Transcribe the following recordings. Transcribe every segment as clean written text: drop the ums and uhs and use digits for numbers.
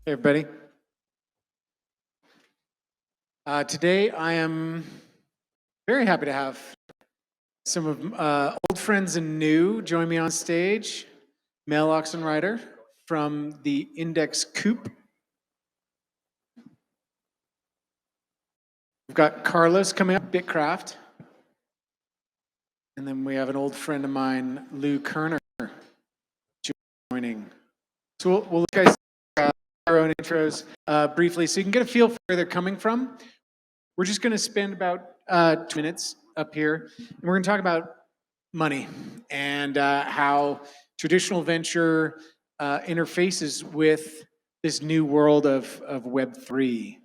Hey, everybody. Today I am very happy to have some of old friends and new join me on stage. Mel Oxenreid from the index Coop. We've got Carlos coming up, BITKRAFT. And then we have an old friend of mine, Lou Kerner, joining. So we'll guys our own intros briefly so you can get a feel for where they're coming from. We're just going to spend about 2 minutes up here, and we're going to talk about money and how traditional venture interfaces with this new world of Web3.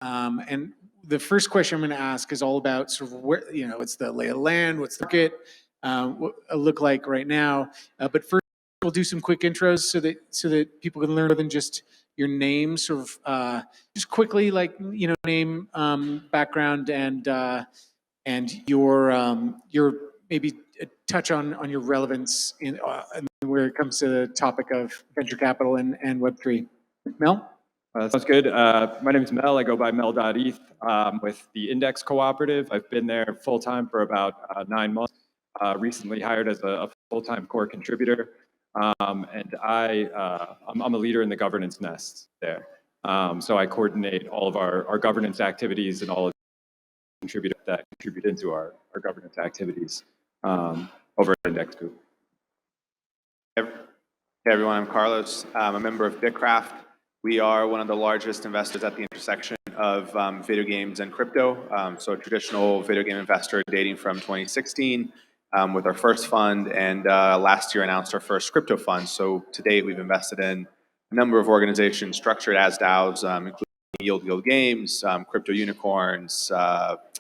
And the first question I'm going to ask is all about sort of where, what's the lay of the land, what's the market look like right now. But first, we'll do some quick intros so that people can learn more than just your name, sort of just quickly, like name, background, and your maybe touch on your relevance in where it comes to the topic of venture capital and Web3. Mel? Sounds good. My name is Mel. I go by Mel.eth with the Index Cooperative. I've been there full-time for about 9 months. Recently hired as a full-time core contributor. And I'm a leader in the governance nest there. So I coordinate all of our governance activities and all of the contributors that contribute into our governance activities over at Index Coop. Hey everyone, I'm Carlos. I'm a member of BITKRAFT. We are one of the largest investors at the intersection of video games and crypto. So a traditional video game investor dating from 2016 with our first fund, and last year announced our first crypto fund. So to date, we've invested in a number of organizations structured as DAOs, including Yield Games, Crypto Unicorns, and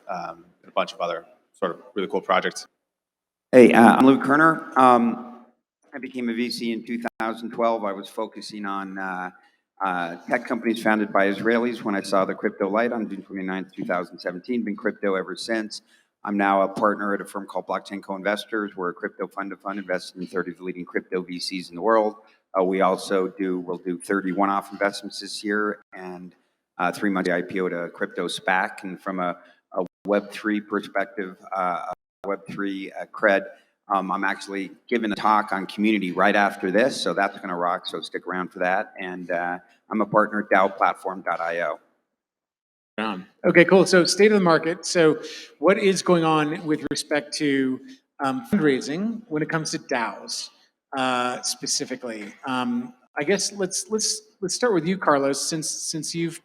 a bunch of other sort of really cool projects. Hey, I'm Lou Kerner. I became a VC in 2012. I was focusing on tech companies founded by Israelis when I saw the crypto light on June 29th, 2017. Been crypto ever since. I'm now a partner at a firm called Blockchain Coinvestors. We're a crypto fund-to-fund invested in 30 of the leading crypto VCs in the world. We also we'll do 30 one-off investments this year, and 3 months IPO to a crypto SPAC. And from a Web3 perspective, Web3 cred, I'm actually giving a talk on community right after this, so that's going to rock, so stick around for that. And I'm a partner at DAOplatform.io. Okay, cool. So state of the market. So what is going on with respect to fundraising when it comes to DAOs specifically? I guess let's start with you, Carlos, since you've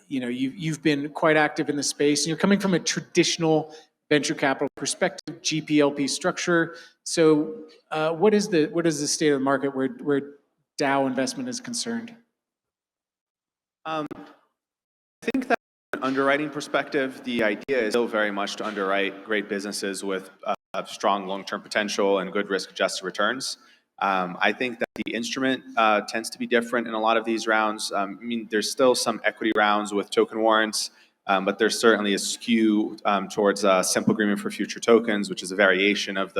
you've been quite active in the space, and you're coming from a traditional venture capital perspective, GPLP structure. So what is the state of the market where DAO investment is concerned? I think that from an underwriting perspective, the idea is still very much to underwrite great businesses with strong long-term potential and good risk-adjusted returns. I think that the instrument tends to be different in a lot of these rounds. I mean, there's still some equity rounds with token warrants, but there's certainly a skew towards a simple agreement for future tokens, which is a variation of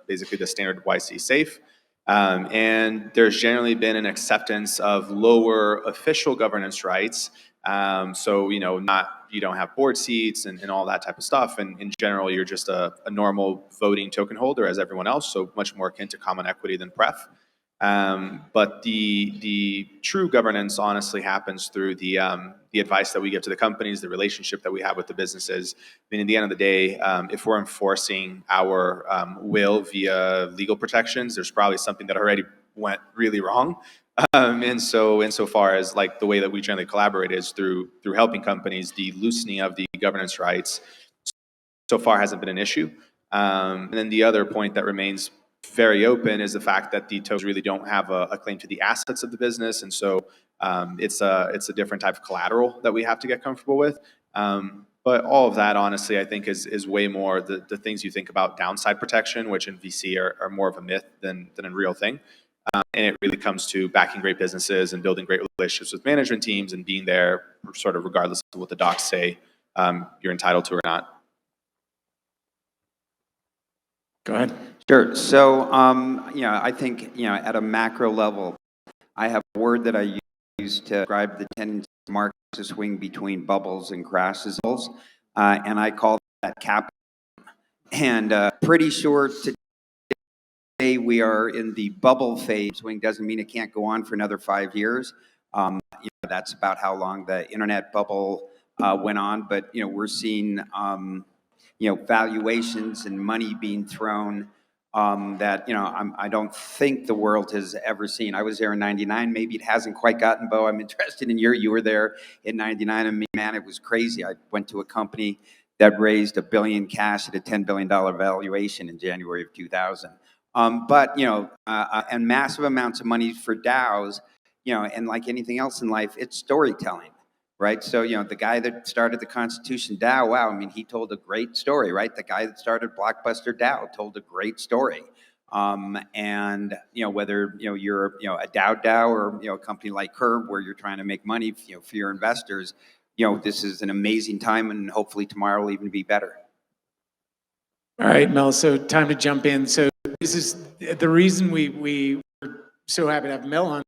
basically the standard YC safe. And there's generally been an acceptance of lower official governance rights. So, you don't have board seats and all that type of stuff. And in general, you're just a normal voting token holder as everyone else. So much more akin to common equity than pref. But the true governance honestly happens through the advice that we give to the companies, the relationship that we have with the businesses. I mean, at the end of the day, if we're enforcing our will via legal protections, there's probably something that already went really wrong. And so insofar as like the way that we generally collaborate is through helping companies, the loosening of the governance rights so far hasn't been an issue. And then the other point that remains very open is the fact that the tokens really don't have a claim to the assets of the business, and so it's a different type of collateral that we have to get comfortable with. But all of that, honestly, I think is way more the things you think about downside protection, which in VC are more of a myth than a real thing. And it really comes to backing great businesses and building great relationships with management teams and being there sort of regardless of what the docs say you're entitled to or not. Go ahead. Sure. So, I think, at a macro level, I have a word that I use to describe the tendency of markets to swing between bubbles and crashes, and I call that capital. And pretty sure today we are in the bubble phase. Swing doesn't mean it can't go on for another 5 years. That's about how long the internet bubble went on. But we're seeing valuations and money being thrown that I don't think the world has ever seen. I was there in '99. Maybe it hasn't quite gotten, Bo. I'm interested in you were there in '99, and man, it was crazy. I went to a company that raised $1 billion cash at a $10 billion valuation in January of 2000. And massive amounts of money for DAOs. And like anything else in life, it's storytelling. Right, so the guy that started the Constitution DAO, wow, I mean, he told a great story, right? The guy that started Blockbuster DAO told a great story, and whether you're a DAO or a company like Curve where you're trying to make money for your investors, this is an amazing time, and hopefully tomorrow will even be better. All right, Mel. So time to jump in. So this is the reason we were so happy to have Mel on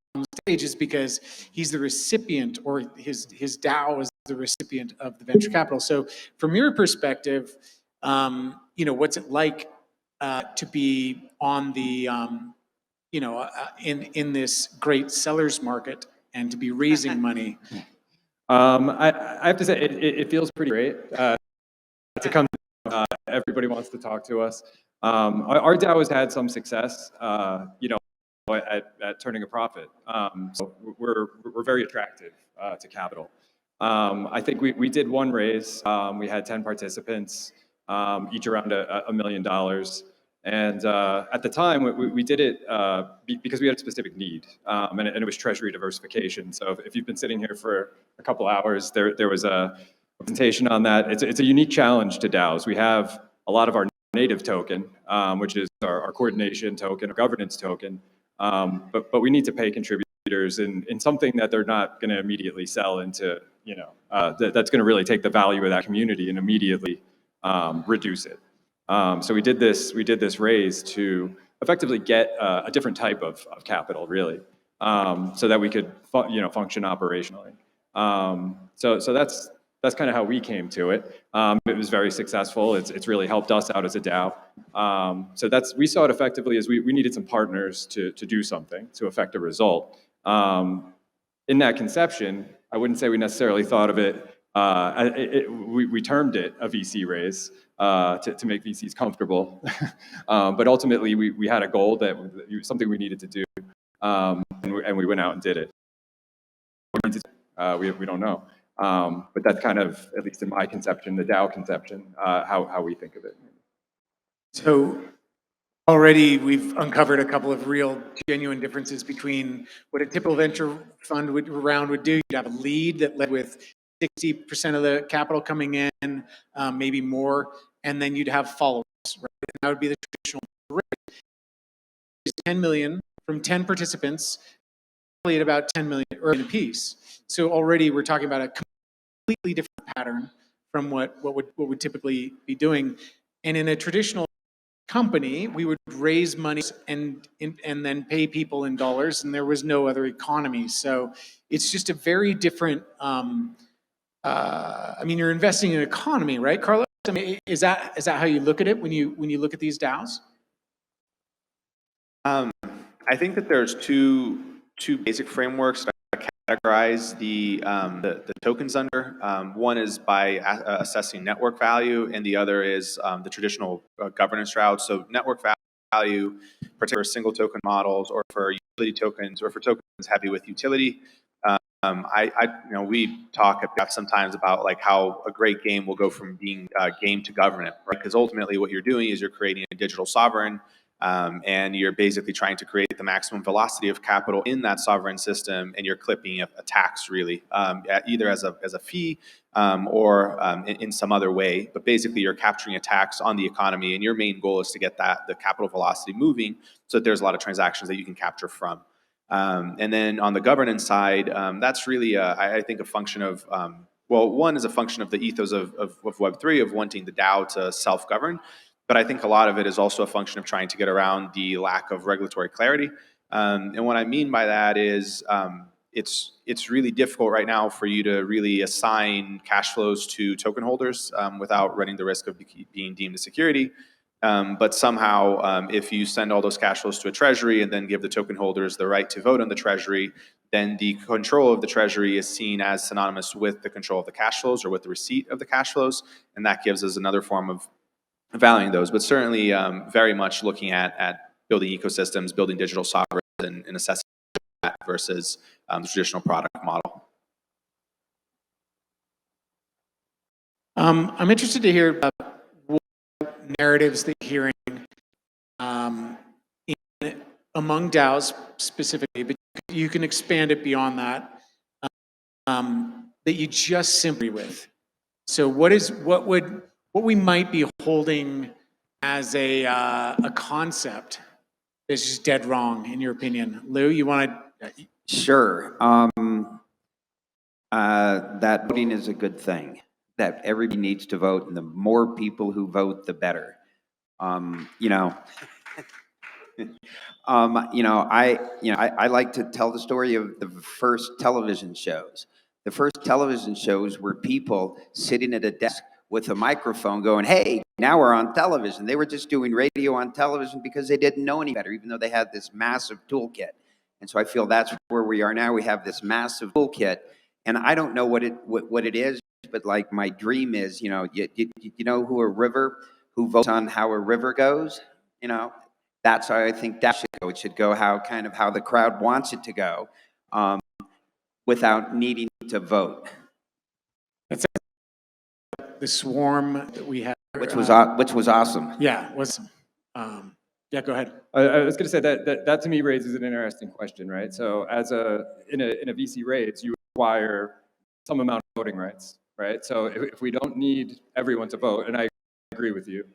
stage is because he's the recipient, or his DAO is the recipient of the venture capital. So from your perspective, what's it like to be on the in this great sellers market and to be raising money? I have to say it feels pretty great to come. Everybody wants to talk to us. Our DAO has had some success, at turning a profit. So we're very attractive to capital. I think we did one raise. We had 10 participants, each around $1 million. And at the time, we did it because we had a specific need, and it was treasury diversification. So if you've been sitting here for a couple hours, there was a presentation on that. It's a unique challenge to DAOs. We have a lot of our native token, which is our coordination token, our governance token, but we need to pay contributors in something that they're not going to immediately sell into, that's going to really take the value of that community and immediately reduce it. So we did this raise to effectively get a different type of capital, really, so that we could function operationally. So that's kind of how we came to it. It was very successful. It's really helped us out as a DAO. So we saw it effectively as we needed some partners to do something to affect a result. In that conception, I wouldn't say we necessarily thought of it. We termed it a VC raise to make VCs comfortable, but ultimately we had a goal that something we needed to do, and we went out and did it. We don't know. But that's kind of, at least in my conception, the DAO conception, how we think of it. So already we've uncovered a couple of real genuine differences between what a typical venture fund round would do. You'd have a lead that led with 60% of the capital coming in, maybe more, and then you'd have followers, right? And that would be the traditional raise. 10 million from 10 participants, at about 10 million or a piece. So already we're talking about a completely different pattern from what would typically be doing. And in a traditional company, we would raise money and then pay people in dollars, and there was no other economy. So it's just a very different. You're investing in an economy, right, Carlos? I mean, is that how you look at it when you look at these DAOs? I think that there's two basic frameworks that I categorize the tokens under. One is by assessing network value, and the other is the traditional governance route. So network value, particularly for single token models, or for utility tokens, or for tokens heavy with utility. We talk sometimes about like how a great game will go from being game to government, right? Because ultimately what you're doing is you're creating a digital sovereign, and you're basically trying to create the maximum velocity of capital in that sovereign system, and you're clipping a tax, really, either as a fee or in some other way. But basically you're capturing a tax on the economy, and your main goal is to get the capital velocity moving so that there's a lot of transactions that you can capture from. And then on the governance side, that's really, I think, a function of, one is a function of the ethos of Web3, of wanting the DAO to self-govern. But I think a lot of it is also a function of trying to get around the lack of regulatory clarity. And what I mean by that is it's really difficult right now for you to really assign cash flows to token holders without running the risk of being deemed a security. But somehow, if you send all those cash flows to a treasury and then give the token holders the right to vote on the treasury, then the control of the treasury is seen as synonymous with the control of the cash flows or with the receipt of the cash flows. And that gives us another form of valuing those, but certainly very much looking at building ecosystems, building digital sovereigns, and assessing that versus the traditional product model. I'm interested to hear what narratives that you're hearing among DAOs specifically, but you can expand it beyond that, that you just simply with. So what we might be holding as a concept that's just dead wrong, in your opinion? Lou, you want to? Sure. That voting is a good thing, that everybody needs to vote, and the more people who vote, the better. I like to tell the story of the first television shows. The first television shows were people sitting at a desk with a microphone going, hey, now we're on television. They were just doing radio on television because they didn't know any better, even though they had this massive toolkit. And so I feel that's where we are now. We have this massive toolkit, and I don't know what it is, but like my dream is, you know who votes on how a river goes? That's how I think that should go. It should go how the crowd wants it to go, without needing to vote. That's the swarm that we had, which was awesome. Yeah, was. Yeah, go ahead. I was going to say that to me raises an interesting question, right? So in a VC raise, you acquire some amount of voting rights, right? So if we don't need everyone to vote, and I agree with you,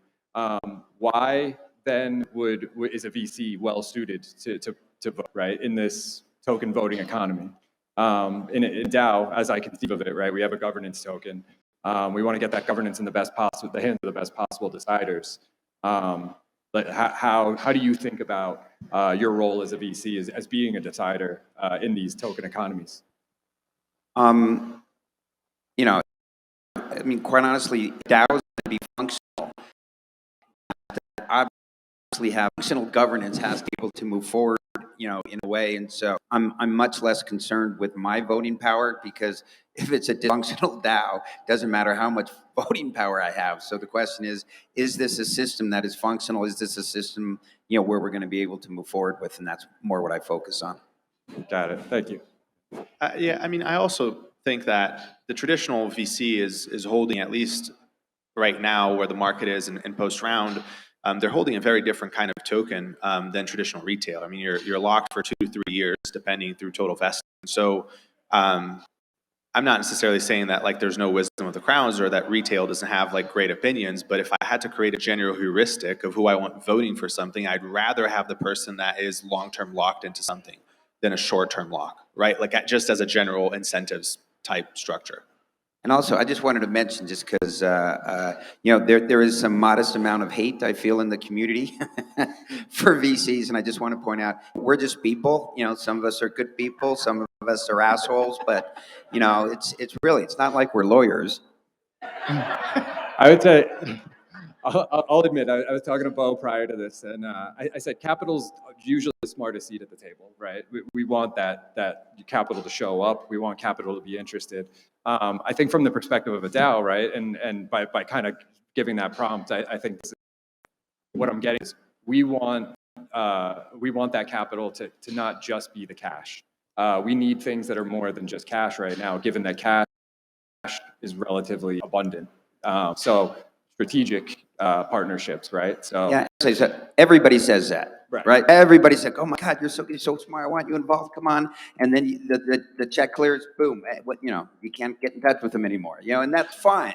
why then is a VC well suited to vote, right, in this token voting economy? In DAO, as I conceive of it, right, we have a governance token. We want to get that governance in the hands of the best possible deciders. But how do you think about your role as a VC as being a decider in these token economies? Quite honestly, DAOs are going to be functional. Obviously, have functional governance has to be able to move forward, in a way. And so I'm much less concerned with my voting power, because if it's a dysfunctional DAO, doesn't matter how much voting power I have. So the question is this a system that is functional? Is this a system, where we're going to be able to move forward with? And that's more what I focus on. Got it. Thank you. I also think that the traditional VC is holding, at least right now where the market is and post-round, they're holding a very different kind of token than traditional retail. I mean, you're locked for 2 to 3 years, depending through total vesting. So I'm not necessarily saying that like there's no wisdom of the crowds or that retail doesn't have like great opinions, but if I had to create a general heuristic of who I want voting for something, I'd rather have the person that is long-term locked into something than a short-term lock, right? Like just as a general incentives type structure. And also, I just wanted to mention, just because, there is some modest amount of hate I feel in the community for VCs, and I just want to point out, we're just people. Some of us are good people, some of us are assholes, but, it's not like we're lawyers. I would say, I'll admit, I was talking to Bo prior to this, and I said capital's usually the smartest seat at the table, right? We want that capital to show up. We want capital to be interested. I think from the perspective of a DAO, right, and by kind of giving that prompt, I think what I'm getting is we want that capital to not just be the cash. We need things that are more than just cash right now, given that cash is relatively abundant. So strategic partnerships, right? So yeah, so everybody says that. Right. Everybody's like, "Oh my God, you're so smart. I want you involved. Come on!" And then the check clears. Boom. You can't get in touch with them anymore. And that's fine.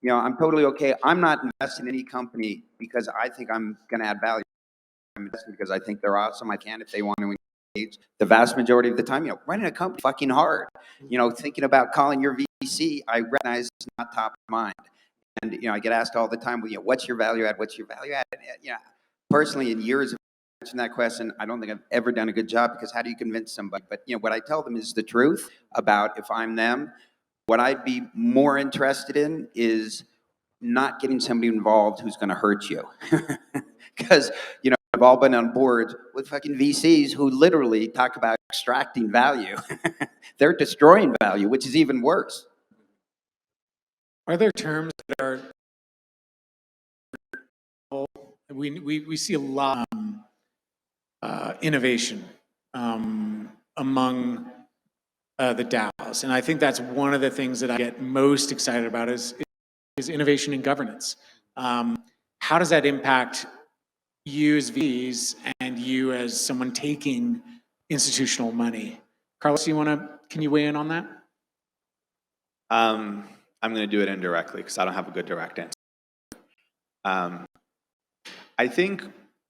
I'm totally okay. I'm not investing in any company because I think I'm going to add value. I'm investing because I think they're awesome. I can if they want to engage. The vast majority of the time, running a company fucking hard. Thinking about calling your VC, I recognize it's not top of mind. And I get asked all the time, "What's your value add? What's your value add?" And, personally, in years of answering that question. I don't think I've ever done a good job, because how do you convince somebody? But what I tell them is the truth about if I'm them. What I'd be more interested in is not getting somebody involved who's going to hurt you. Because, I've all been on boards with fucking VCs who literally talk about extracting value. They're destroying value, which is even worse. Are there terms that are, we see a lot of innovation among the DAOs. And I think that's one of the things that I get most excited about is innovation in governance. How does that impact you as VCs and you as someone taking institutional money? Carlos, can you weigh in on that? I'm going to do it indirectly because I don't have a good direct answer. I think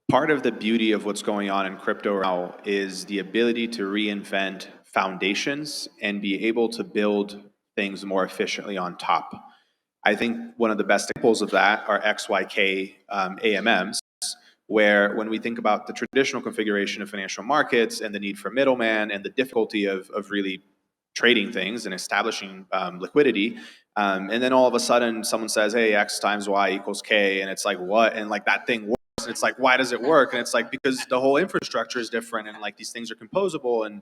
part of the beauty of what's going on in crypto now is the ability to reinvent foundations and be able to build things more efficiently on top. I think one of the best examples of that are XYK AMMs, where when we think about the traditional configuration of financial markets and the need for middleman and the difficulty of really trading things and establishing liquidity, and then all of a sudden someone says, hey, X times Y equals K, and it's like, what? And like that thing works. And it's like, why does it work? And it's like, because the whole infrastructure is different and like these things are composable. And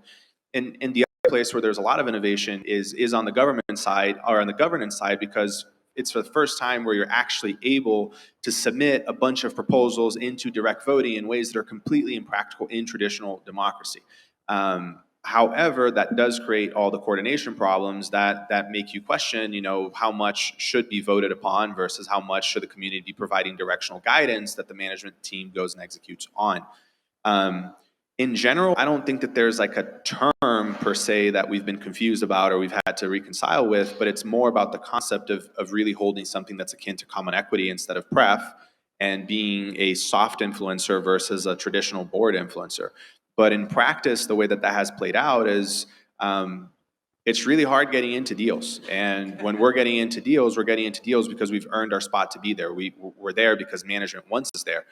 the other place where there's a lot of innovation is on the government side or on the governance side, because it's for the first time where you're actually able to submit a bunch of proposals into direct voting in ways that are completely impractical in traditional democracy. However, that does create all the coordination problems that make you question, how much should be voted upon versus how much should the community be providing directional guidance that the management team goes and executes on. In general, I don't think that there's like a term per se that we've been confused about or we've had to reconcile with, but it's more about the concept of really holding something that's akin to common equity instead of pref, and being a soft influencer versus a traditional board influencer. But in practice, the way that has played out is it's really hard getting into deals. And when we're getting into deals, because we've earned our spot to be there. We're there because management wants us there.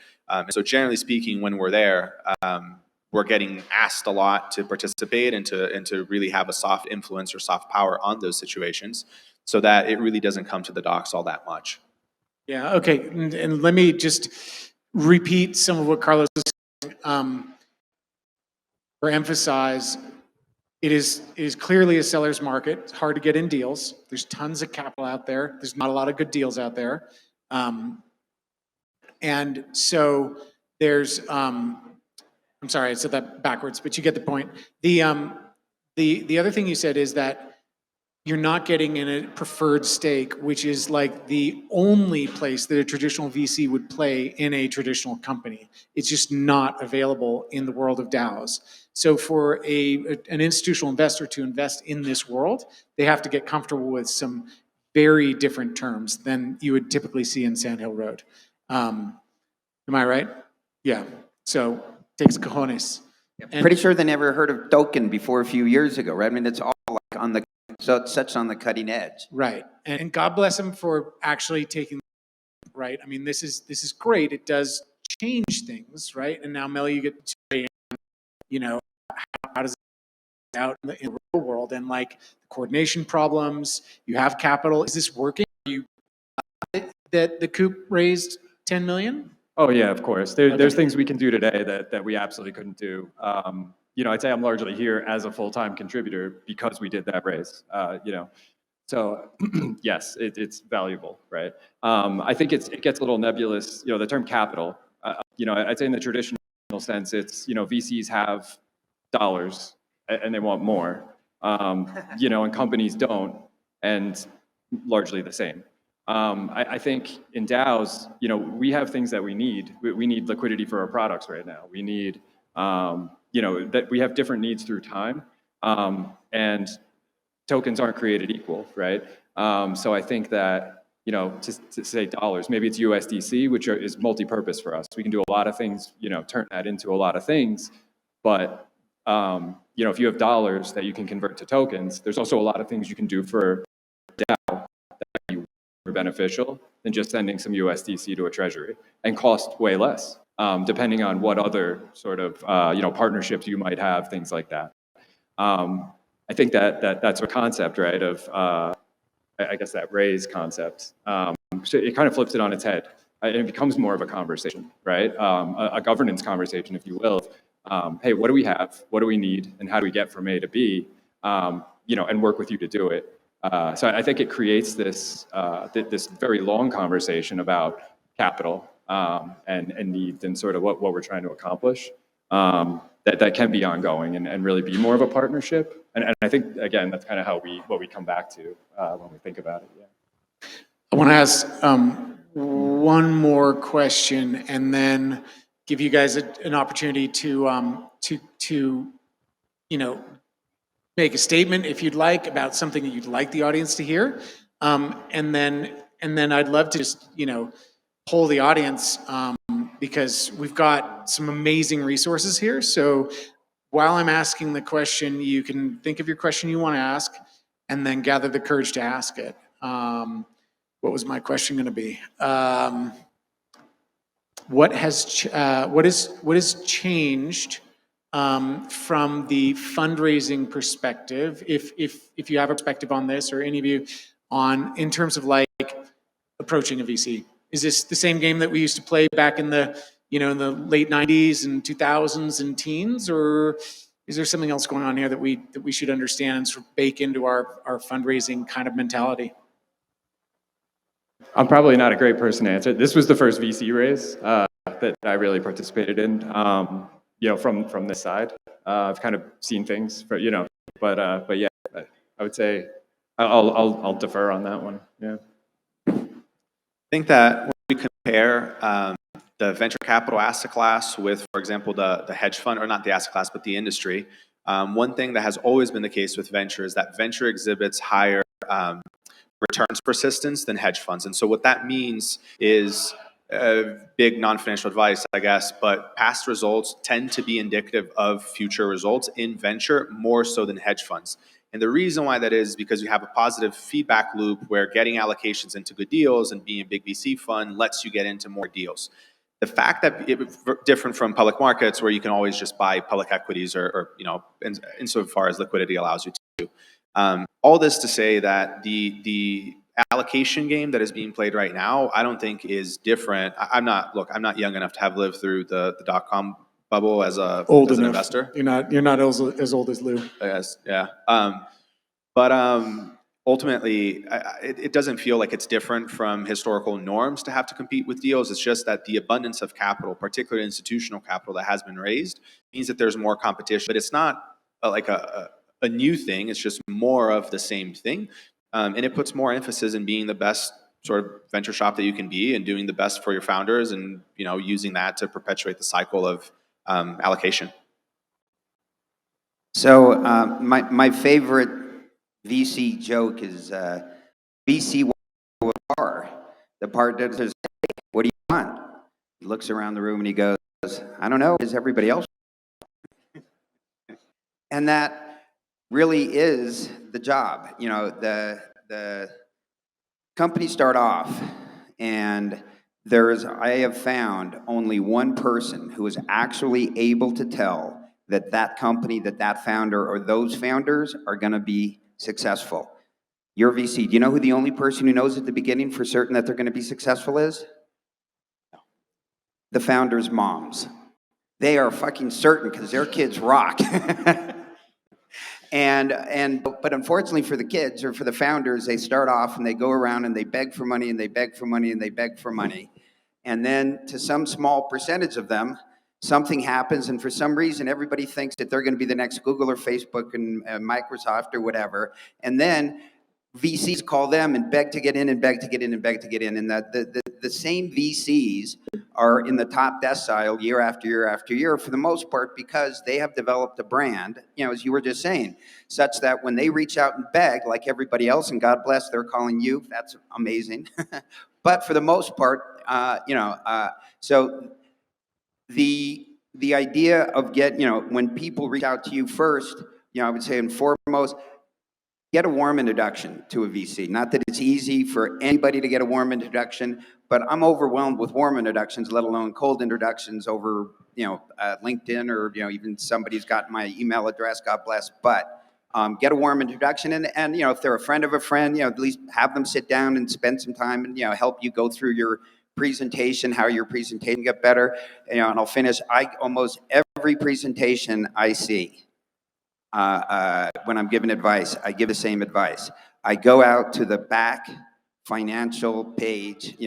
So generally speaking, when we're there, we're getting asked a lot to participate and to really have a soft influence or soft power on those situations, so that it really doesn't come to the docs all that much. Yeah, okay. And let me just repeat some of what Carlos is saying. Or emphasize, it is clearly a seller's market. It's hard to get in deals. There's tons of capital out there. There's not a lot of good deals out there. And so there's, I'm sorry, I said that backwards, but you get the point. The other thing you said is that you're not getting in a preferred stake, which is like the only place that a traditional VC would play in a traditional company. It's just not available in the world of DAOs. So for an institutional investor to invest in this world, they have to get comfortable with some very different terms than you would typically see in Sand Hill Road. Am I right? Yeah. So takes cojones. And pretty sure they never heard of token before a few years ago, right? I mean, it's all like on the cutting edge. Right. And God bless them for actually taking, right? I mean, this is great. It does change things, right? And now, Mel, you get to say, how does it out in the real world, and like the coordination problems, you have capital. Is this working? That the Coop raised 10 million? Oh yeah, of course. There's things we can do today that we absolutely couldn't do. I'd say I'm largely here as a full-time contributor because we did that raise. So yes, it's valuable, right? I think it gets a little nebulous. The term capital. I'd say in the traditional sense, it's VCs have dollars and they want more, and companies don't, and largely the same. I think in DAOs, we have things that we need. We need liquidity for our products right now. We need, that we have different needs through time, and tokens aren't created equal, right? So I think that, to say dollars, maybe it's USDC, which is multi-purpose for us. We can do a lot of things, turn that into a lot of things, but if you have dollars that you can convert to tokens, there's also a lot of things you can do for DAO that are beneficial than just sending some USDC to a treasury and cost way less. depending on what other sort of partnerships you might have, things like that. I think that's a concept, right, of I guess that raise concept. So it kind of flips it on its head. And it becomes more of a conversation, right? A governance conversation, if you will. Hey, what do we have? What do we need? And how do we get from A to B? And work with you to do it. So I think it creates this very long conversation about capital and needs and sort of what we're trying to accomplish. That can be ongoing and really be more of a partnership. And I think, again, that's kind of what we come back to when we think about it. Yeah. I want to ask one more question and then give you guys an opportunity to make a statement if you'd like about something that you'd like the audience to hear. And then I'd love to just, poll the audience because we've got some amazing resources here. So while I'm asking the question, you can think of your question you want to ask and then gather the courage to ask it. What was my question going to be? What has changed from the fundraising perspective, if you have a perspective on this, or any of you, in terms of like approaching a VC? Is this the same game that we used to play back in the in the late 90s and 2000s and teens, or is there something else going on here that we should understand and sort of bake into our fundraising kind of mentality? I'm probably not a great person to answer. This was the first VC raise that I really participated in. From this side, I've kind of seen things, but yeah, I would say I'll defer on that one. Yeah. I think that when we compare the venture capital asset class with, for example, the hedge fund, or not the asset class, but the industry, one thing that has always been the case with venture is that venture exhibits higher returns persistence than hedge funds. And so what that means is big non-financial advice, I guess, but past results tend to be indicative of future results in venture more so than hedge funds. And the reason why that is because you have a positive feedback loop where getting allocations into good deals and being a big VC fund lets you get into more deals. The fact that it's different from public markets where you can always just buy public equities or insofar as liquidity allows you to. All this to say that the allocation game that is being played right now, I don't think is different. I'm not young enough to have lived through the dot-com bubble as an investor. You're not as old as Lou. I guess, yeah. But ultimately, it doesn't feel like it's different from historical norms to have to compete with deals. It's just that the abundance of capital, particularly institutional capital that has been raised, means that there's more competition. But it's not like a new thing. It's just more of the same thing. And it puts more emphasis in being the best sort of venture shop that you can be and doing the best for your founders and using that to perpetuate the cycle of allocation. So my favorite VC joke is VC bar. The part that says, "Hey, what do you want?" He looks around the room and he goes, "I don't know. Is everybody else?" And that really is the job. The companies start off, and I have found only one person who is actually able to tell that company, that founder, or those founders are going to be successful. Your VC, do you know who the only person who knows at the beginning for certain that they're going to be successful is? No. The founders' moms. They are fucking certain because their kids rock. But unfortunately for the kids or for the founders, they start off and they go around and they beg for money and they beg for money and they beg for money. And then to some small percentage of them, something happens, and for some reason, everybody thinks that they're going to be the next Google or Facebook and Microsoft or whatever. And then VCs call them and beg to get in and beg to get in and beg to get in. And the same VCs are in the top decile year after year after year for the most part because they have developed a brand, as you were just saying, such that when they reach out and beg like everybody else, and God bless, they're calling you, that's amazing. But for the most part, so the idea of when people reach out to you first, I would say and foremost, get a warm introduction to a VC. Not that it's easy for anybody to get a warm introduction, but I'm overwhelmed with warm introductions, let alone cold introductions over, LinkedIn, or, even somebody's got my email address, God bless. But get a warm introduction, and if they're a friend of a friend, at least have them sit down and spend some time and, help you go through your presentation, how your presentation get better. And I'll finish. Almost every presentation I see, when I'm giving advice, I give the same advice. I go out to the back financial page,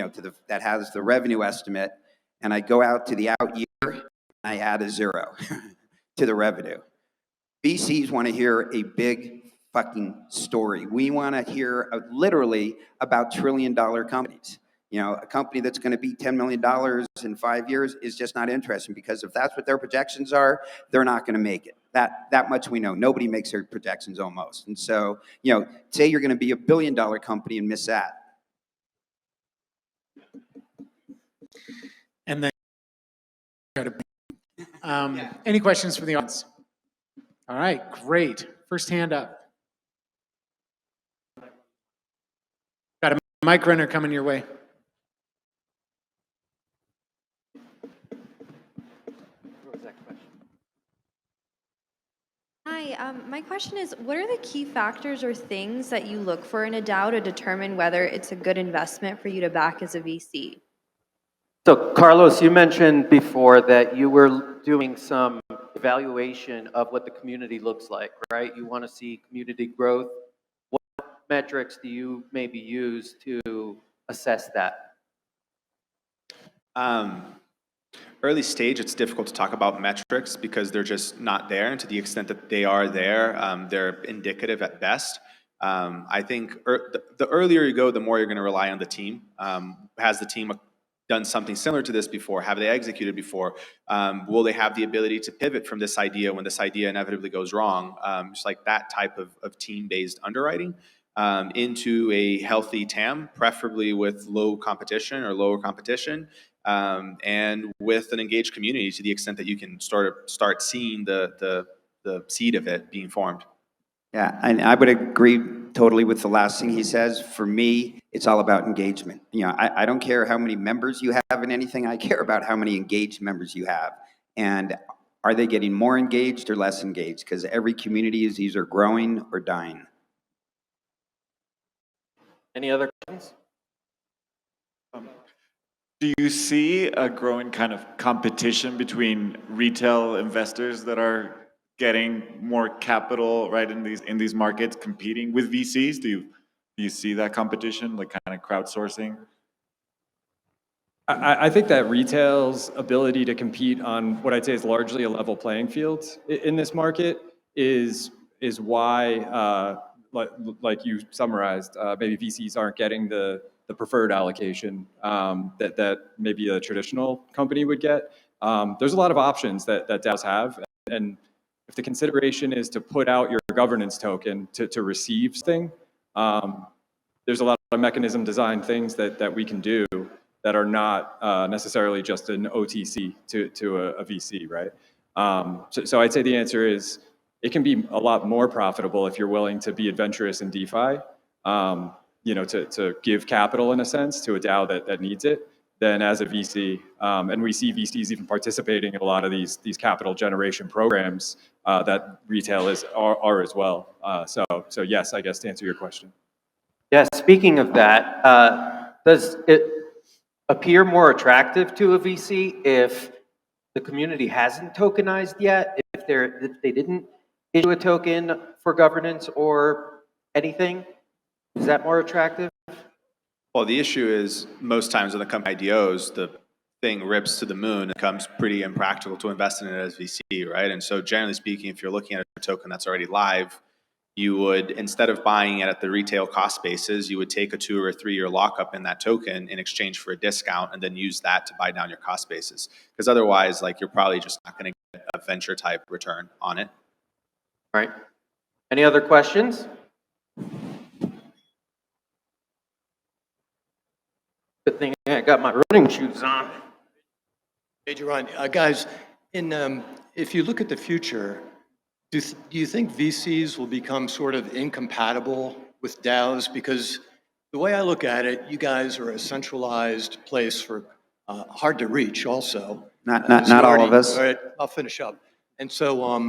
that has the revenue estimate, and I go out to the out year, and I add a 0 to the revenue. VCs want to hear a big fucking story. We want to hear literally about trillion-dollar companies. A company that's going to be $10 million in 5 years is just not interesting, because if that's what their projections are, they're not going to make it. That much we know. Nobody makes their projections almost. And so, say you're going to be a $1 billion company and miss that. And then, any questions from the audience? All right, great. First hand up. Got a mic runner coming your way. Hi, my question is, what are the key factors or things that you look for in a DAO to determine whether it's a good investment for you to back as a VC? So Carlos, you mentioned before that you were doing some evaluation of what the community looks like, right? You want to see community growth. What metrics do you maybe use to assess that? Early stage, it's difficult to talk about metrics because they're just not there, and to the extent that they are there, they're indicative at best. I think the earlier you go, the more you're going to rely on the team. Has the team done something similar to this before? Have they executed before? Will they have the ability to pivot from this idea when this idea inevitably goes wrong? Just like that type of team-based underwriting into a healthy TAM, preferably with low competition or lower competition, and with an engaged community to the extent that you can start seeing the seed of it being formed. Yeah, and I would agree totally with the last thing he says. For me, it's all about engagement. I don't care how many members you have in anything. I care about how many engaged members you have. And are they getting more engaged or less engaged? Because every community is either growing or dying. Any other questions? Do you see a growing kind of competition between retail investors that are getting more capital, right, in these markets, competing with VCs? Do you see that competition, like kind of crowdsourcing? I think that retail's ability to compete on what I'd say is largely a level playing field in this market is why, like you summarized, maybe VCs aren't getting the preferred allocation that maybe a traditional company would get. There's a lot of options that DAOs have, and if the consideration is to put out your governance token to receive something, there's a lot of mechanism design things that we can do that are not necessarily just an OTC to a VC, right? So I'd say the answer is it can be a lot more profitable if you're willing to be adventurous in DeFi, to give capital in a sense to a DAO that needs it, than as a VC. And we see VCs even participating in a lot of these capital generation programs that retail are as well. So yes, I guess to answer your question. Yeah, speaking of that, does it appear more attractive to a VC if the community hasn't tokenized yet, if they didn't issue a token for governance or anything? Is that more attractive? Well, the issue is most times when the company IDOs, the thing rips to the moon. It becomes pretty impractical to invest in it as VC, right? And so generally speaking, if you're looking at a token that's already live, you would, instead of buying it at the retail cost basis, you would take a 2 or 3 year lockup in that token in exchange for a discount and then use that to buy down your cost basis. Because otherwise, like, you're probably just not going to get a venture type return on it. All right. Any other questions? Good thing I got my running shoes on. Hey, Jerron, guys, if you look at the future, Do you think VCs will become sort of incompatible with DAOs? Because the way I look at it, you guys are a centralized place for hard to reach also. Not So you all of already- us. All right, I'll finish up. And so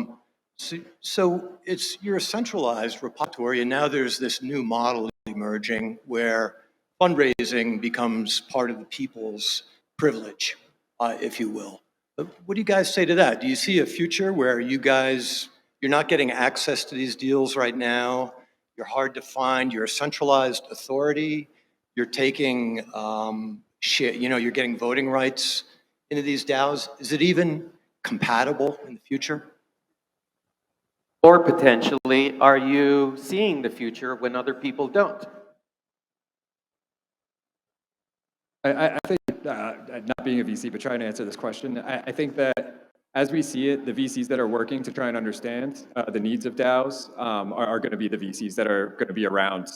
you're a centralized repository, and now there's this new model emerging where fundraising becomes part of the people's privilege, if you will. What do you guys say to that? Do you see a future where you're not getting access to these deals right now? You're hard to find. You're a centralized authority. You're taking you're getting voting rights into these DAOs. Is it even compatible in the future? Or potentially, are you seeing the future when other people don't? I think, not being a VC, but trying to answer this question, I think that as we see it, the VCs that are working to try and understand the needs of DAOs are going to be the VCs that are going to be around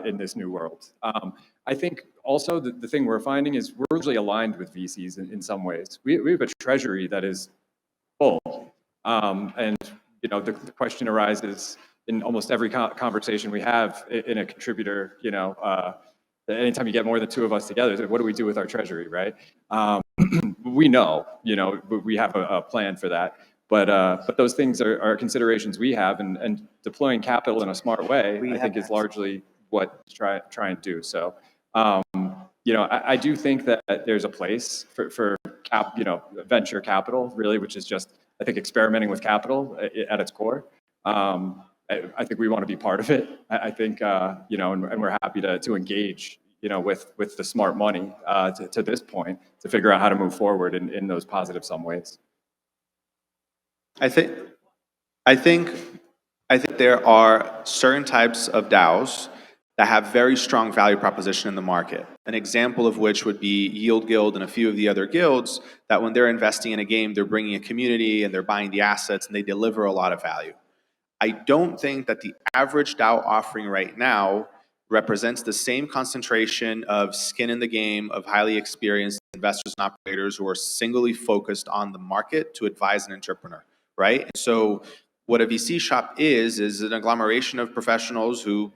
in this new world. I think also the thing we're finding is we're usually aligned with VCs in some ways. We have a treasury that is full. And the question arises in almost every conversation we have in a contributor, anytime you get more than two of us together, what do we do with our treasury, right? We know, we have a plan for that. But those things are considerations we have, and deploying capital in a smart way, I think, is largely what try and do. So, I do think that there's a place for venture capital, really, which is just, I think, experimenting with capital at its core. I think we want to be part of it. I think, and we're happy to engage, with the smart money to this point to figure out how to move forward in those positive sum ways. I think there are certain types of DAOs that have very strong value proposition in the market. An example of which would be Yield Guild and a few of the other guilds that when they're investing in a game, they're bringing a community and they're buying the assets and they deliver a lot of value. I don't think that the average DAO offering right now represents the same concentration of skin in the game of highly experienced investors and operators who are singly focused on the market to advise an entrepreneur, right? And so what a VC shop is an agglomeration of professionals who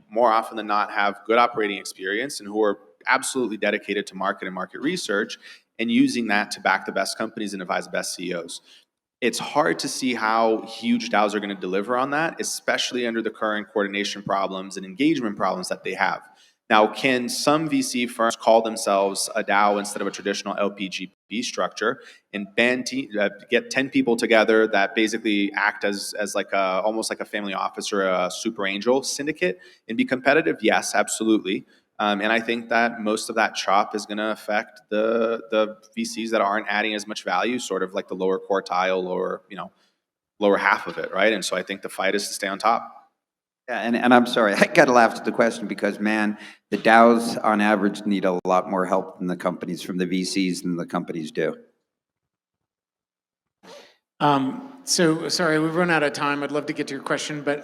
more often than not have good operating experience and who are absolutely dedicated to market and market research and using that to back the best companies and advise the best CEOs. It's hard to see how huge DAOs are going to deliver on that, especially under the current coordination problems and engagement problems that they have. Now, can some VC firms call themselves a DAO instead of a traditional LPGP structure and get 10 people together that basically act as like almost like a family office or a super angel syndicate and be competitive? Yes, absolutely. And I think that most of that chop is going to affect the VCs that aren't adding as much value, sort of like the lower quartile, lower half of it, right? And so I think the fight is to stay on top. Yeah, and I'm sorry, I got to laugh at the question because, man, the DAOs on average need a lot more help than the companies from the VCs than the companies do. So, sorry, we've run out of time. I'd love to get to your question, but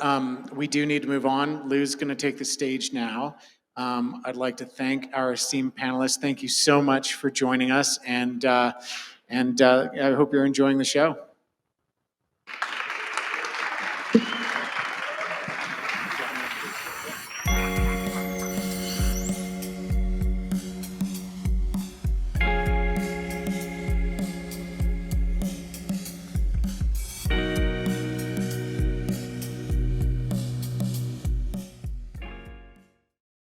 we do need to move on. Lou's going to take the stage now. I'd like to thank our esteemed panelists. Thank you so much for joining us, and I hope you're enjoying the show.